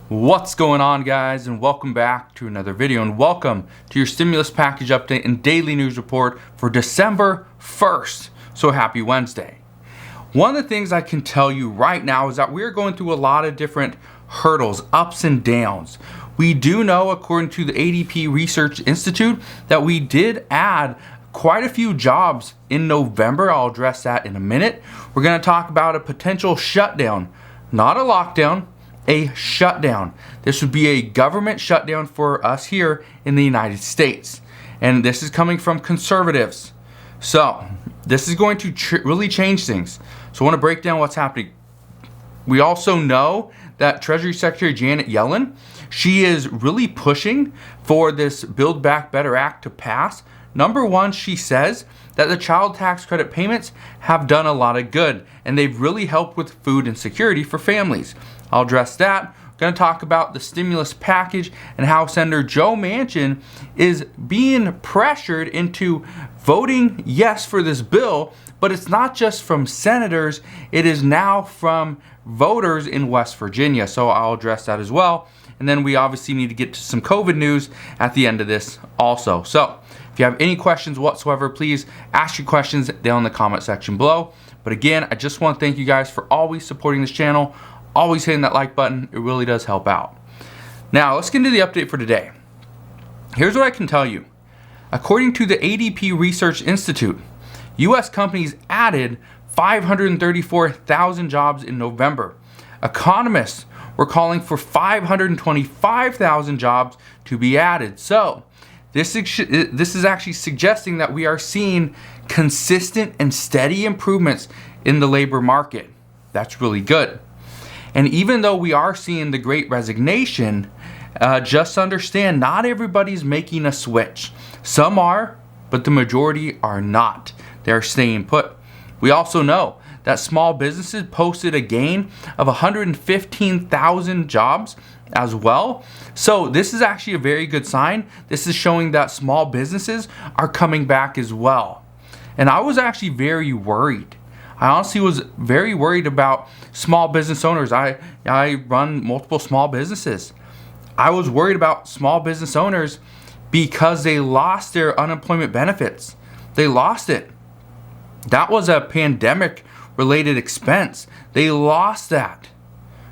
What's going on, guys, and welcome back to another video, and welcome to your stimulus package update and daily news report for December 1st. So happy Wednesday. One of the things I can tell you right now is that we're going through a lot of different hurdles, ups and downs. We do know, according to the ADP Research Institute, that we did add quite a few jobs in November. I'll address that in a minute. We're going to talk about a potential shutdown, not a lockdown, a shutdown. This would be a government shutdown for us here in the United States. And this is coming from conservatives. So this is going to really change things. So I want to break down what's happening. We also know that Treasury Secretary Janet Yellen, she is really pushing for this Build Back Better Act to pass. Number one, she says that the child tax credit payments have done a lot of good, and they've really helped with food insecurity for families. I'll address that. We're going to talk about the stimulus package and how Senator Joe Manchin is being pressured into voting yes for this bill, but it's not just from senators, it is now from voters in West Virginia. So I'll address that as well. And then we obviously need to get to some COVID news at the end of this also. So if you have any questions whatsoever, please ask your questions down in the comment section below. But again, I just want to thank you guys for always supporting this channel, always hitting that like button. It really does help out. Now let's get into the update for today. Here's what I can tell you. According to the ADP Research Institute, U.S. companies added 534,000 jobs in November. Economists were calling for 525,000 jobs to be added. So this is actually suggesting that we are seeing consistent and steady improvements in the labor market. That's really good. And even though we are seeing the Great Resignation, just understand not everybody's making a switch. Some are, but the majority are not. They're staying put. We also know that small businesses posted a gain of 115,000 jobs as well. So this is actually a very good sign. This is showing that small businesses are coming back as well. And I was actually very worried. I honestly was very worried about small business owners. I run multiple small businesses. I was worried about small business owners because they lost their unemployment benefits. They lost it. That was a pandemic related expense. They lost that.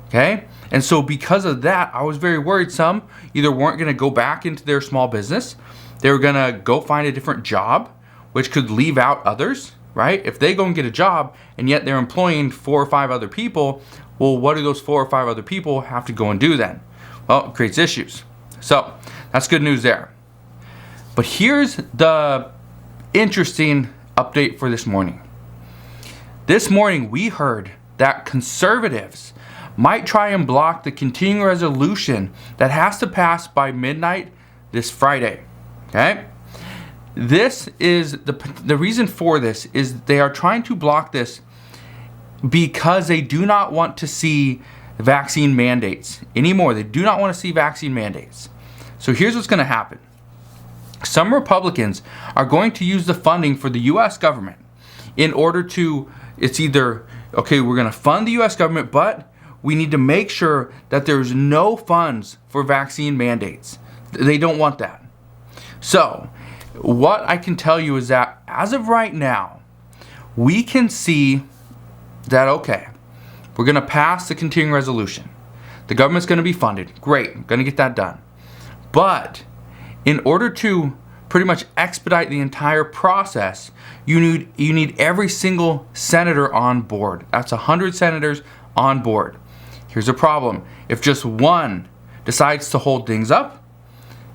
Okay? And so because of that, I was very worried. Some either weren't going to go back into their small business. They were going to go find a different job, which could leave out others, right? If they go and get a job and yet they're employing 4 or 5 other people, well, what do those 4 or 5 other people have to go and do then? Well, it creates issues. So that's good news there. But here's the interesting update for this morning. This morning we heard that conservatives might try and block the continuing resolution that has to pass by midnight this Friday. Okay? This is the reason for this is they are trying to block this because they do not want to see vaccine mandates anymore. They do not want to see vaccine mandates. So here's what's going to happen. Some Republicans are going to use the funding for the U.S. government in order to, it's either, okay, we're going to fund the U.S. government, but we need to make sure that there's no funds for vaccine mandates. They don't want that. So what I can tell you is that as of right now, we can see that, okay, we're going to pass the continuing resolution. The government's going to be funded. Great, going to get that done. But in order to pretty much expedite the entire process, you need every single senator on board. That's 100 senators on board. Here's the problem. If just one decides to hold things up,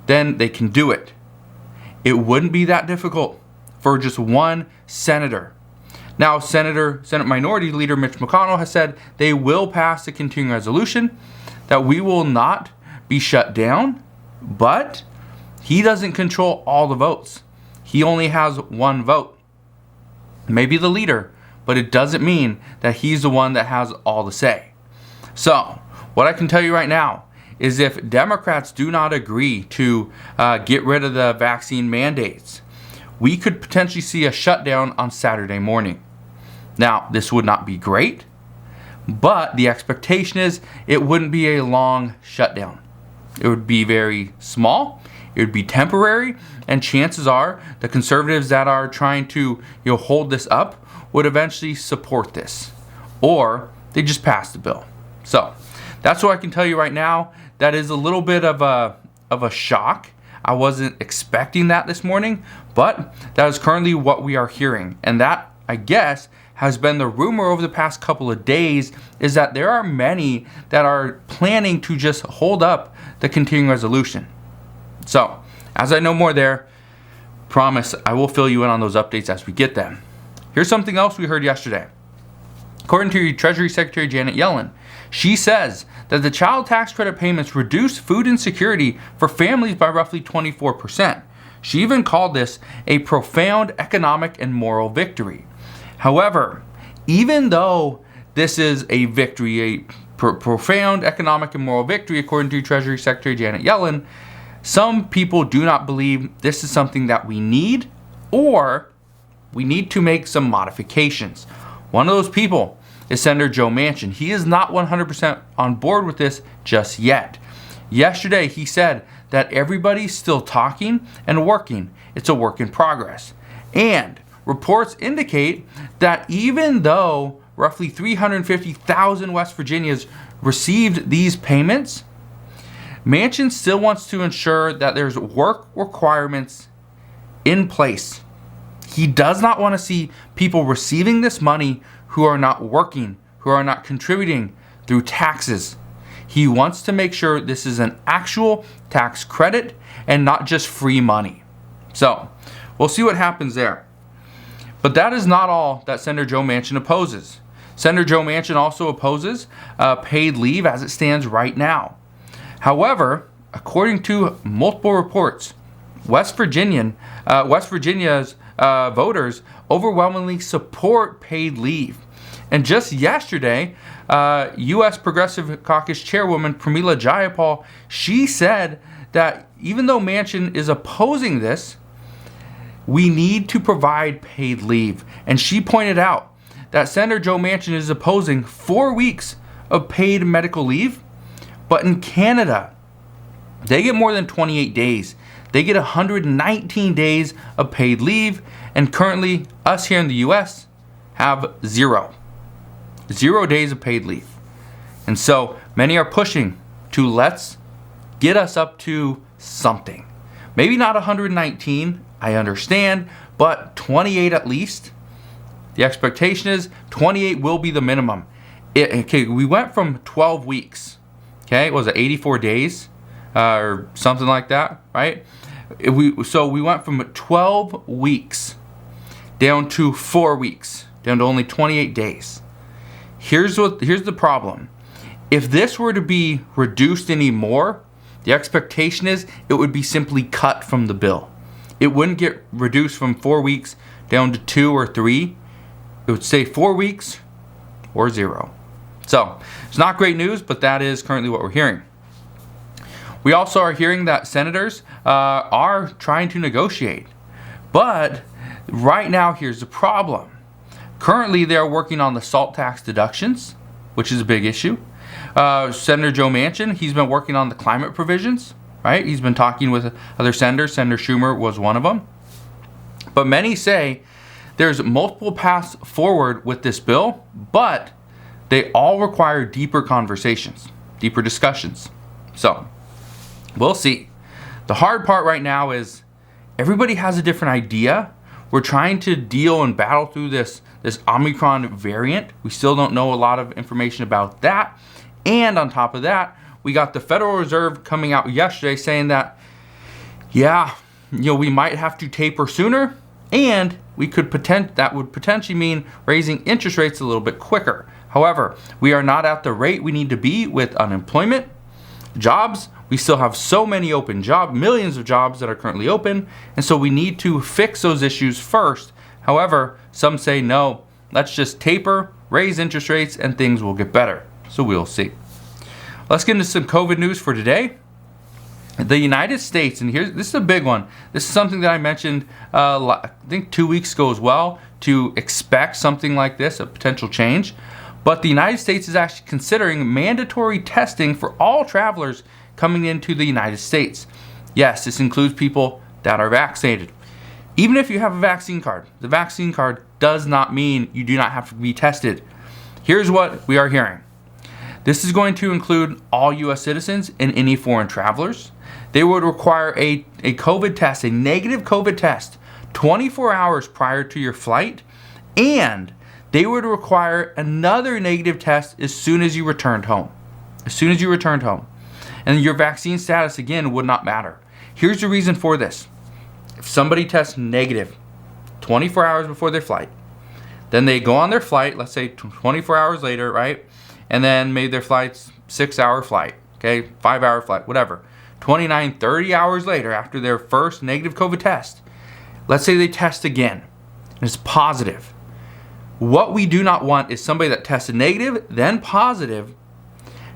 then they can do it. It wouldn't be that difficult for just one senator. Now, Senate Minority Leader Mitch McConnell has said they will pass the continuing resolution, that we will not be shut down, but he doesn't control all the votes. He only has one vote. Maybe the leader, but it doesn't mean that he's the one that has all the say. So, what I can tell you right now is if Democrats do not agree to get rid of the vaccine mandates, we could potentially see a shutdown on Saturday morning. Now, this would not be great, But the expectation is it wouldn't be a long shutdown. It would be very small, it would be temporary, and chances are the conservatives that are trying to hold this up would eventually support this, or they just pass the bill. So that's what I can tell you right now. That is a little bit of a shock. I wasn't expecting that this morning, but that is currently what we are hearing. And that, I guess, has been the rumor over the past couple of days, is that there are many that are planning to just hold up the continuing resolution. So, as I know more there, promise I will fill you in on those updates as we get them. Here's something else we heard yesterday. According to Treasury Secretary Janet Yellen, she says that the child tax credit payments reduce food insecurity for families by roughly 24%. She even called this a profound economic and moral victory. However, even though this is a victory, a profound economic and moral victory, according to Treasury Secretary Janet Yellen, some people do not believe this is something that we need, or we need to make some modifications. One of those people is Senator Joe Manchin. He is not 100% on board with this just yet. Yesterday, he said that everybody's still talking and working. It's a work in progress. And reports indicate that even though roughly 350,000 West Virginians received these payments, Manchin still wants to ensure that there's work requirements in place. He does not want to see people receiving this money who are not working, who are not contributing through taxes. He wants to make sure this is an actual tax credit and not just free money. So, we'll see what happens there. But that is not all that Senator Joe Manchin opposes. Senator Joe Manchin also opposes paid leave as it stands right now. However, according to multiple reports, West Virginia's voters overwhelmingly support paid leave. And just yesterday, U.S. Progressive Caucus Chairwoman Pramila Jayapal, she said that even though Manchin is opposing this, we need to provide paid leave. And she pointed out that Senator Joe Manchin is opposing 4 weeks of paid medical leave, but in Canada, they get more than 28 days. They get 119 days of paid leave, and currently, us here in the U.S. have 0 days of paid leave. And so, many are pushing to let's get us up to something. Maybe not 119, I understand, but 28 at least. The expectation is 28 will be the minimum. We went from 12 weeks, was it 84 days or something like that, right? So we went from 12 weeks down to 4 weeks, down to only 28 days. Here's the problem. If this were to be reduced anymore, the expectation is it would be simply cut from the bill. It wouldn't get reduced from 4 weeks down to 2 or 3. It would say 4 weeks or 0. So, it's not great news, but that is currently what we're hearing. We also are hearing that senators are trying to negotiate. But right now, here's the problem. Currently, they're working on the SALT tax deductions, which is a big issue. Senator Joe Manchin, he's been working on the climate provisions, right? He's been talking with other senators. Senator Schumer was one of them. But many say there's multiple paths forward with this bill, but they all require deeper conversations, deeper discussions. So, we'll see. The hard part right now is everybody has a different idea. We're trying to deal and battle through this Omicron variant. We still don't know a lot of information about that. And on top of that, we got the Federal Reserve coming out yesterday saying that, we might have to taper sooner, and that would potentially mean raising interest rates a little bit quicker. However, we are not at the rate we need to be with unemployment, jobs. We still have so many open jobs, millions of jobs that are currently open, and so we need to fix those issues first. However, some say no, let's just taper, raise interest rates, and things will get better. So we'll see. Let's get into some COVID news for today. The United States, and this is a big one. This is something that I mentioned, I think 2 weeks ago as well, to expect something like this, a potential change. But the United States is actually considering mandatory testing for all travelers coming into the United States. Yes, this includes people that are vaccinated. Even if you have a vaccine card, the vaccine card does not mean you do not have to be tested. Here's what we are hearing. This is going to include all U.S. citizens and any foreign travelers. They would require a COVID test, a negative COVID test, 24 hours prior to your flight, and they would require another negative test as soon as you returned home. As soon as you returned home. And your vaccine status, again, would not matter. Here's the reason for this. If somebody tests negative 24 hours before their flight, then they go on their flight, let's say 24 hours later, right? And then maybe their flight's 6-hour flight, okay? 5-hour flight, whatever. 29, 30 hours later, after their first negative COVID test, let's say they test again, and it's positive. What we do not want is somebody that tested negative, then positive,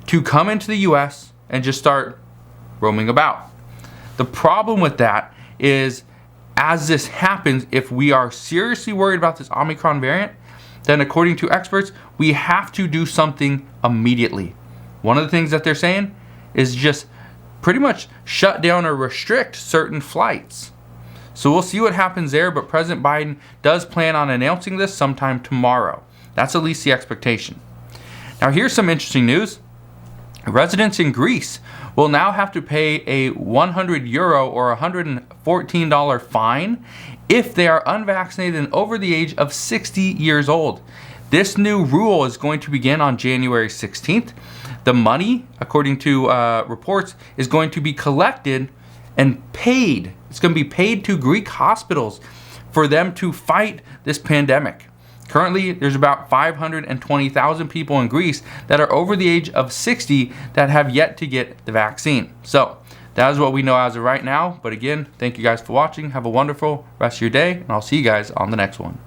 to come into the U.S. and just start roaming about. The problem with that is, as this happens, if we are seriously worried about this Omicron variant, then according to experts, we have to do something immediately. One of the things that they're saying is just pretty much shut down or restrict certain flights. So we'll see what happens there, but President Biden does plan on announcing this sometime tomorrow. That's at least the expectation. Now here's some interesting news. Residents in Greece will now have to pay a €100 or $114 fine if they are unvaccinated and over the age of 60 years old. This new rule is going to begin on January 16th. The money, according to reports, is going to be collected and paid. It's going to be paid to Greek hospitals for them to fight this pandemic. Currently, there's about 520,000 people in Greece that are over the age of 60 that have yet to get the vaccine. So that is what we know as of right now. But again, thank you guys for watching. Have a wonderful rest of your day, and I'll see you guys on the next one.